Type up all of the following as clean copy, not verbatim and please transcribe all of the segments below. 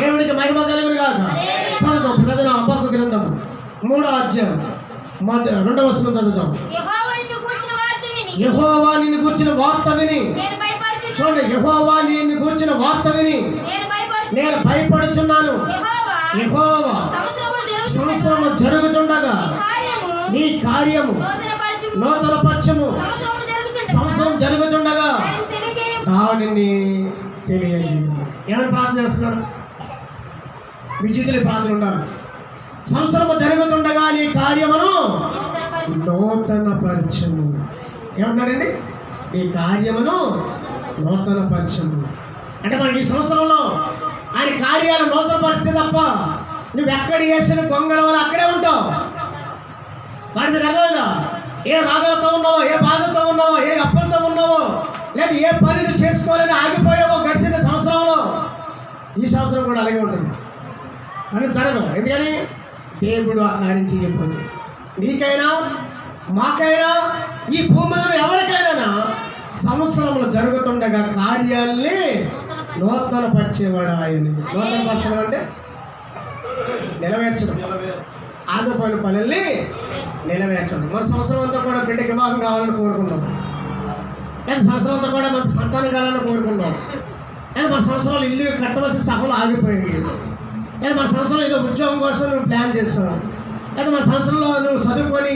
దేవుడికి మహిమ కలుగును గాక. చదువుతాం హబక్కూ గ్రంథం 3వ అధ్యాయం 2వ వచనం చదువుతాం. యెహోవా నిన్ను గూర్చిన వార్త విని, చూడండి, యెహోవా నిన్ను గూర్చిన వార్త విని నేను భయపడుచున్నాను. యెహోవా సంవత్సరము జరుగుతుండగా నీ కార్యము నూతన పక్షము సంవత్సరం జరుగుతుండగా దానిని తెలియజేయు. ఏమని ప్రార్థన చేస్తున్నాడు? మీ చేతులు ప్రార్థన ఉండాలి. సంవత్సరము జరుగుతుండగా నీ కార్యమును నూతన పరచము. ఏమన్నాడండి? నీ కార్యమును నూతన పరచము అంటే మనకి ఈ సంవత్సరంలో ఆయన కార్యాలు నూతన పరిస్థితి తప్ప నువ్వు ఎక్కడ చేసిన గొంగల వల్ల అక్కడే ఉంటావు. వాటి మీకు అర్థమైందా? ఏ రాగలతో ఉన్నావో, ఏ బాధతో ఉన్నావో, ఏ అప్పులతో ఉన్నావో, లేదా ఏ పని నువ్వు చేసుకోవాలని ఆగిపోయావో గడిచిన సంవత్సరంలో, ఈ సంవత్సరం కూడా అలాగే ఉంటుంది. అని జరగదు. ఎందుకని దేవుడు ఆ కార్యం చేయకపోతే నీకైనా మాకైనా ఈ భూమిలో ఎవరికైనా సంవత్సరంలో జరుగుతుండగా కార్యాలని నూతన పరిచేవాడు ఆయన. నూతన పరచడం అంటే నెరవేర్చడం, ఆగిపోయిన పనుల్ని నెరవేర్చడం. మన సంవత్సరం అంతా కూడా బిడ్డకి వివాహం కావాలని కోరుకున్నాం, లేదా సంవత్సరం అంతా కూడా మంచి సంతానం కావాలని కోరుకున్నాం, లేదా మన సంవత్సరాలు ఇల్లు కట్టవలసిన సభలు ఆగిపోయింది, లేదా మన సంవత్సరంలో ఏదో ఉద్యోగం కోసం నువ్వు ప్లాన్ చేస్తావు, లేదా మన సంవత్సరంలో నువ్వు చదువుకొని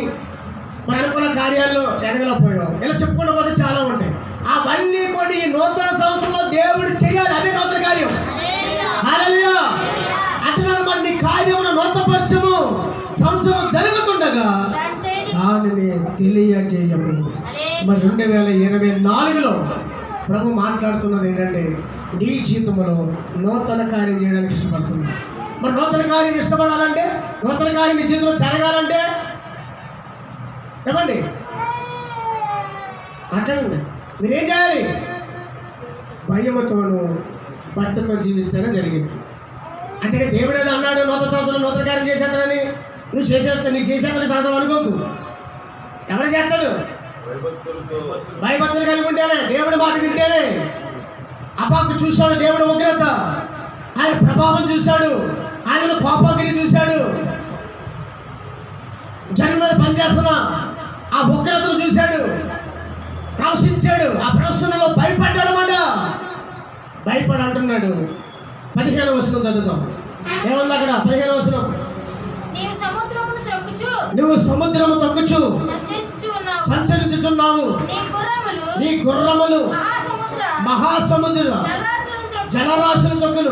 మన అనుకున్న కార్యాల్లో ఎదగలేకపోయావు. ఇలా చెప్పుకుంటూ పోతే చాలా ఉంటాయి. అవన్నీ కూడా ఈ నూతన సంవత్సరంలో దేవుడు చేయాలి. అదే నూతన కార్యం. హల్లెలూయా. అంటే మరి నీ కార్యమును నూతనపరచము సంవత్సరం జరుగుతుండగా దానిని తెలియజేయము. మరి 2024లో ప్రభు మాట్లాడుతున్నది ఏంటంటే నీ జీవితంలో నూతన కార్యం చేయడానికి ఇష్టపడుతుంది. మరి నూతన కార్యం ఇష్టపడాలంటే, నూతన కార్యం నీ జీవితంలో జరగాలంటే చెప్పండి, మాట్లాడండి. మీరేం చేయాలి? భయముతోనూ భక్తితో జీవిస్తేనే జరిగింది. అంటే దేవుడు ఏదో అన్నాడు నూతన సంవత్సరం నూతన కార్యం చేసేస్తాడని నువ్వు చేసేస్తా, నీకు చేసేస్తాడని సంవత్సరం అనుకోకు. ఎవరు చేస్తాడు? భయభక్తులు కలిగి ఉంటేనే, దేవుడి మాట వింటేనే. అపాకు చూశాడు దేవుడు ఉగ్రత, ఆయన ప్రభావం చూశాడు, ఆయన కోపాగ్ని చూశాడు, జనం మీద పనిచేస్తున్న ఆ ఉగ్రతను చూశాడు, ప్రవశించాడు. ఆ ప్రవశనలో భయపడ్డాడు అన్నమాట. భయపడి అంటున్నాడు. 15వ వచనం చదువుతాం. ఏమన్నా అక్కడ 15వ వచనం, నువ్వు సముద్రము తొక్కుచు సంచరించుచున్నావు, నీ గుర్రములు మహాసముద్ర జలరాశులు తొక్కులు.